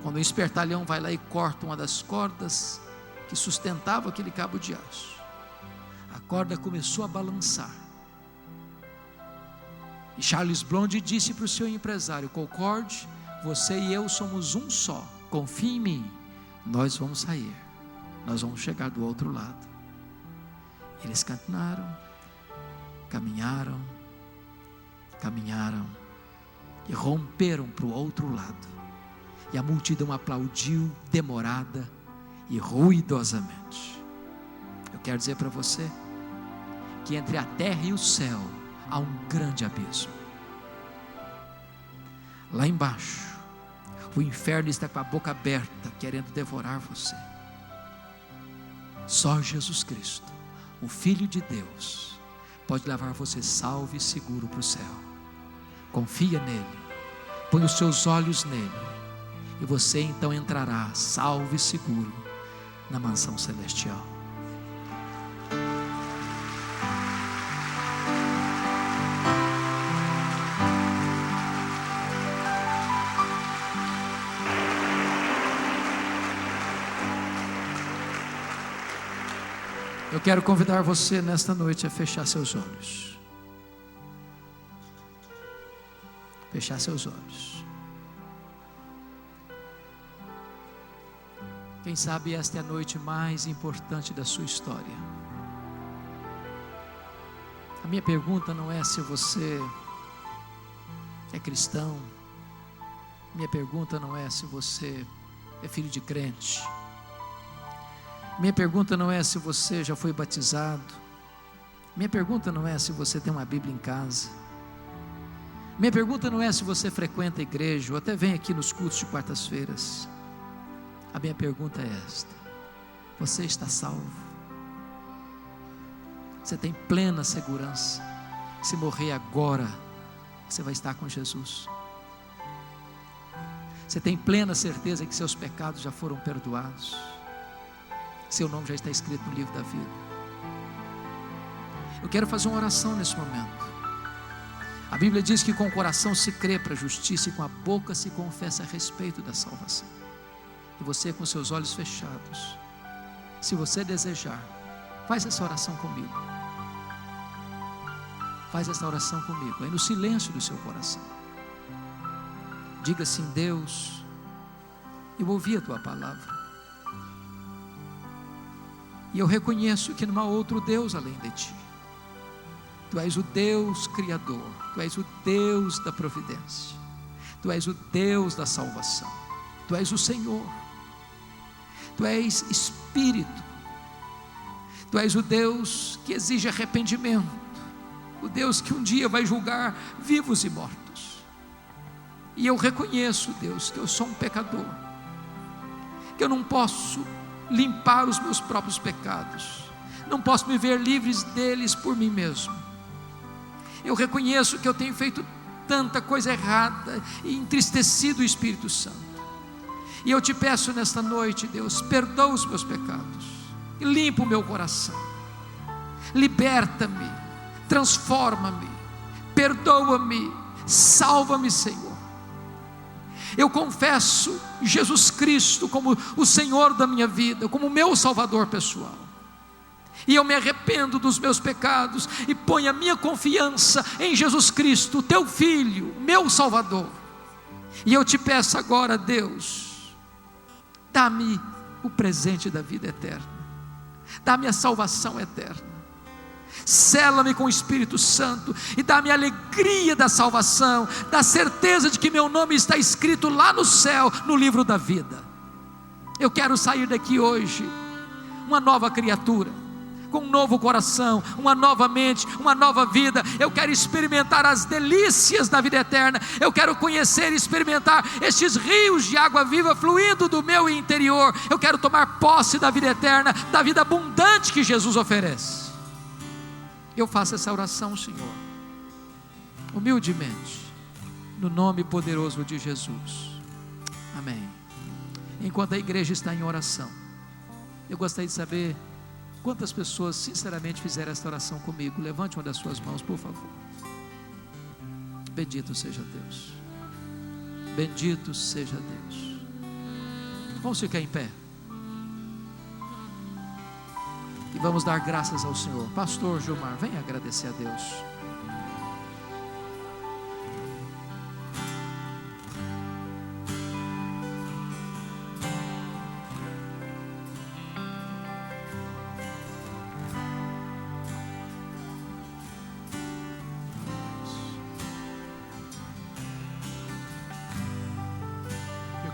Quando um espertalhão vai lá e corta uma das cordas que sustentava aquele cabo de aço, a corda começou a balançar. E Charles Blondin disse para o seu empresário: Concorde, você e eu somos um só, confie em mim, nós vamos sair, nós vamos chegar do outro lado. Eles caminharam, caminharam, caminharam e romperam para o outro lado. E a multidão aplaudiu demorada e ruidosamente. Eu quero dizer para você que entre a terra e o céu há um grande abismo. Lá embaixo, o inferno está com a boca aberta, querendo devorar você. Só Jesus Cristo, o Filho de Deus, pode levar você salvo e seguro para o céu. Confia nele, põe os seus olhos nele, e você então entrará salvo e seguro na mansão celestial. Eu quero convidar você nesta noite a fechar seus olhos. Fechar seus olhos. Quem sabe esta é a noite mais importante da sua história. A minha pergunta não é se você é cristão. Minha pergunta não é se você é filho de crente. Minha pergunta não é se você já foi batizado. Minha pergunta não é se você tem uma Bíblia em casa. Minha pergunta não é se você frequenta a igreja ou até vem aqui nos cultos de quartas-feiras. A minha pergunta é esta: você está salvo. Você tem plena segurança. Se morrer agora, você vai estar com Jesus. Você tem plena certeza que seus pecados já foram perdoados. Seu nome já está escrito no livro da vida. Eu quero fazer uma oração nesse momento. A Bíblia diz que com o coração se crê para a justiça e com a boca se confessa a respeito da salvação. E você, com seus olhos fechados, se você desejar, faz essa oração comigo. Faz essa oração comigo, aí no silêncio do seu coração. Diga assim: Deus, eu ouvi a tua palavra, e eu reconheço que não há outro Deus além de ti. Tu és o Deus Criador, Tu és o Deus da providência, Tu és o Deus da salvação, Tu és o Senhor, Tu és Espírito, Tu és o Deus que exige arrependimento, o Deus que um dia vai julgar vivos e mortos. E eu reconheço, Deus, que eu sou um pecador, que eu não posso limpar os meus próprios pecados, não posso me ver livres deles por mim mesmo. Eu reconheço que eu tenho feito tanta coisa errada e entristecido o Espírito Santo. E eu te peço nesta noite, Deus, perdoa os meus pecados, limpa o meu coração, liberta-me, transforma-me, perdoa-me, salva-me, Senhor. Eu confesso Jesus Cristo como o Senhor da minha vida, como o meu Salvador pessoal. E eu me arrependo dos meus pecados e ponho a minha confiança em Jesus Cristo, teu Filho, meu Salvador. E eu te peço agora, Deus, dá-me o presente da vida eterna, dá-me a salvação eterna, sela-me com o Espírito Santo e dá-me a alegria da salvação, da certeza de que meu nome está escrito lá no céu, no livro da vida. Eu quero sair daqui hoje uma nova criatura, com um novo coração, uma nova mente, uma nova vida. Eu quero experimentar as delícias da vida eterna. Eu quero conhecer e experimentar estes rios de água viva fluindo do meu interior. Eu quero tomar posse da vida eterna, da vida abundante que Jesus oferece. Eu faço essa oração, Senhor, humildemente, no nome poderoso de Jesus. Amém. Enquanto a igreja está em oração, eu gostaria de saber quantas pessoas sinceramente fizeram esta oração comigo. Levante uma das suas mãos, por favor. Bendito seja Deus, bendito seja Deus. Vamos ficar em pé e vamos dar graças ao Senhor. Pastor Gilmar, venha agradecer a Deus.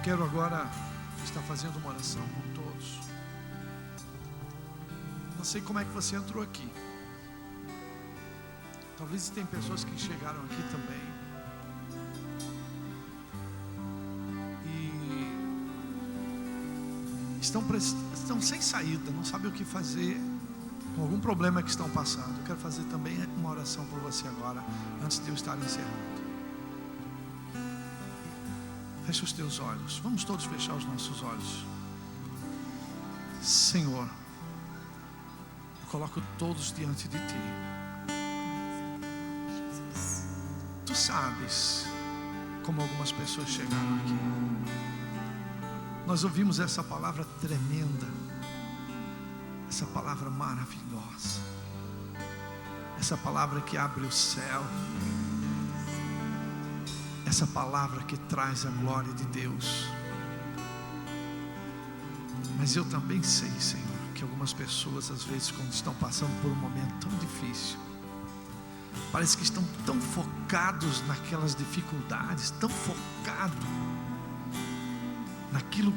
Quero agora estar fazendo uma oração com todos. Não sei como é que você entrou aqui. Talvez tem pessoas que chegaram aqui também e estão sem saída, não sabem o que fazer, com algum problema que estão passando. Eu quero fazer também uma oração por você agora, antes de eu estar encerrando. Fecha os teus olhos. Vamos todos fechar os nossos olhos. Senhor, eu coloco todos diante de Ti. Tu sabes como algumas pessoas chegaram aqui. Nós ouvimos essa palavra tremenda, essa palavra maravilhosa, essa palavra que abre o céu, essa palavra que traz a glória de Deus. Mas eu também sei, Senhor, que algumas pessoas às vezes, quando estão passando por um momento tão difícil, parece que estão tão focados naquelas dificuldades, tão focados naquilo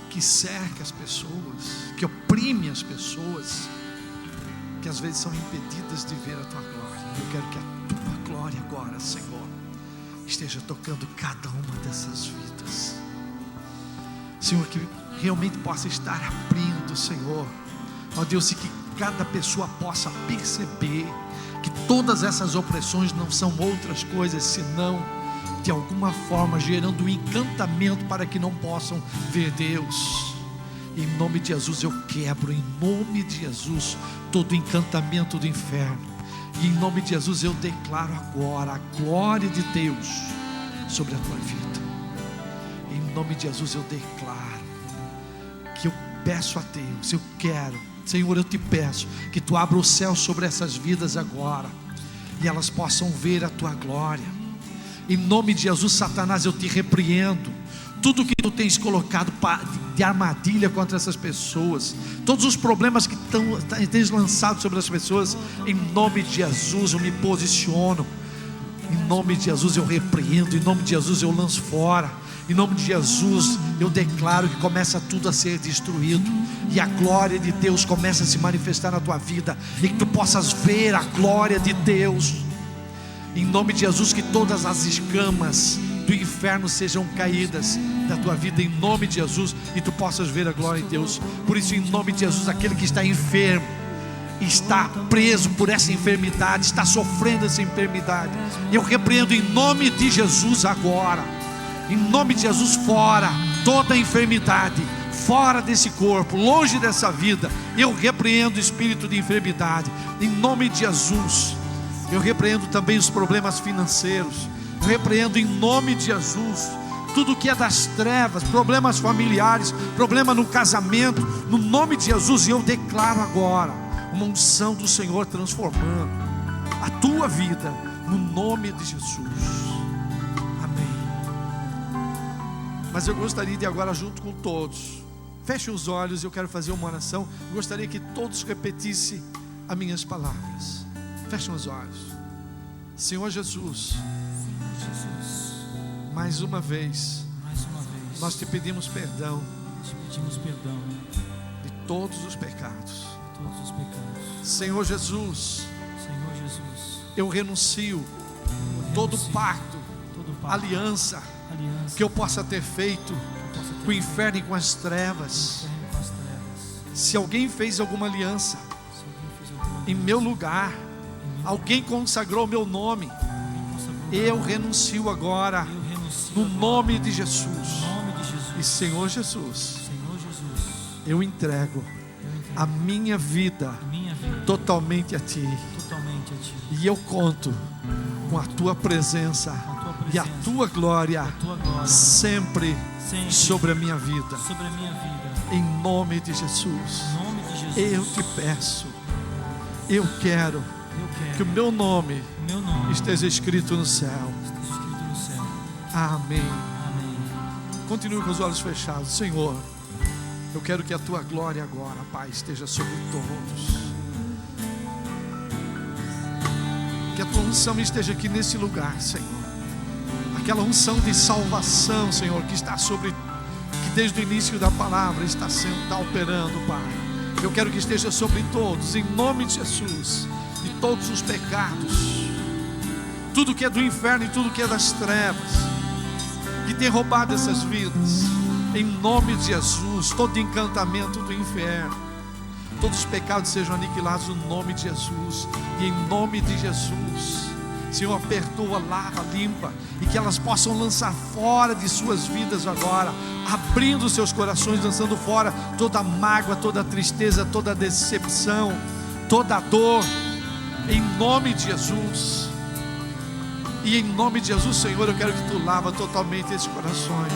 que cerca as pessoas, que oprime as pessoas, que às vezes são impedidas de ver a Tua glória. Eu quero que a Tua glória agora, Senhor, esteja tocando cada uma dessas vidas, Senhor, que realmente possa estar abrindo, Senhor. Ó Deus, e que cada pessoa possa perceber que todas essas opressões não são outras coisas senão, de alguma forma, gerando um encantamento para que não possam ver Deus. Em nome de Jesus eu quebro, em nome de Jesus, todo encantamento do inferno. E em nome de Jesus eu declaro agora a glória de Deus sobre a tua vida. Em nome de Jesus eu declaro que eu peço a Deus, eu quero, Senhor, eu te peço que tu abra o céu sobre essas vidas agora, e elas possam ver a tua glória. Em nome de Jesus, Satanás, eu te repreendo. Tudo que tu tens colocado de armadilha contra essas pessoas, todos os problemas que tens lançado sobre as pessoas, em nome de Jesus eu me posiciono. Em nome de Jesus eu repreendo, em nome de Jesus eu lanço fora. Em nome de Jesus eu declaro que começa tudo a ser destruído, e a glória de Deus começa a se manifestar na tua vida, e que tu possas ver a glória de Deus. Em nome de Jesus, que todas as escamas do inferno sejam caídas da tua vida, em nome de Jesus, e tu possas ver a glória de Deus. Por isso, em nome de Jesus, aquele que está enfermo, está preso por essa enfermidade, está sofrendo essa enfermidade, eu repreendo em nome de Jesus agora. Em nome de Jesus, fora toda enfermidade, fora desse corpo, longe dessa vida. Eu repreendo o espírito de enfermidade, em nome de Jesus. Eu repreendo também os problemas financeiros. Eu repreendo em nome de Jesus tudo que é das trevas, problemas familiares, problema no casamento, no nome de Jesus. E eu declaro agora uma unção do Senhor transformando a tua vida, no nome de Jesus. Mas eu gostaria de agora, junto com todos, feche os olhos, eu quero fazer uma oração. Eu gostaria que todos repetissem as minhas palavras. Fechem os olhos. Senhor Jesus, mais uma vez, nós te pedimos perdão de todos os pecados. Senhor Jesus, eu renuncio todo pacto, aliança que eu possa ter feito com o inferno e com as trevas. Se alguém fez alguma aliança em meu lugar, alguém consagrou meu nome, eu renuncio agora, no nome de Jesus. E Senhor Jesus, eu entrego a minha vida totalmente a Ti, e eu conto com a Tua presença e a Tua glória sempre sobre a minha vida. Em nome de Jesus, eu te peço, eu quero que o meu nome esteja escrito no céu. Amém. Continue com os olhos fechados. Senhor, eu quero que a Tua glória agora, Pai, esteja sobre todos. Que a Tua unção esteja aqui nesse lugar, Senhor. Aquela unção de salvação, Senhor, que está sobre, que desde o início da palavra está operando, Pai. Eu quero que esteja sobre todos, em nome de Jesus, de todos os pecados, tudo que é do inferno e tudo que é das trevas, que tem roubado essas vidas, em nome de Jesus. Todo encantamento do inferno, todos os pecados sejam aniquilados no nome de Jesus. E em nome de Jesus, Senhor, perdoa, lava, limpa, e que elas possam lançar fora de suas vidas agora, abrindo seus corações, lançando fora toda mágoa, toda tristeza, toda decepção, toda dor, em nome de Jesus. E em nome de Jesus, Senhor, eu quero que Tu lava totalmente esses corações,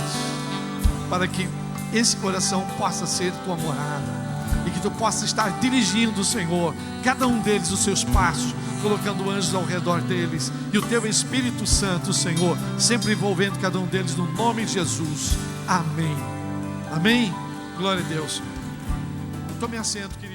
para que esse coração possa ser Tua morada, e que Tu possa estar dirigindo, Senhor, cada um deles os seus passos, colocando anjos ao redor deles, e o Teu Espírito Santo, Senhor, sempre envolvendo cada um deles, no nome de Jesus. Amém. Amém. Glória a Deus. Tome assento, querido.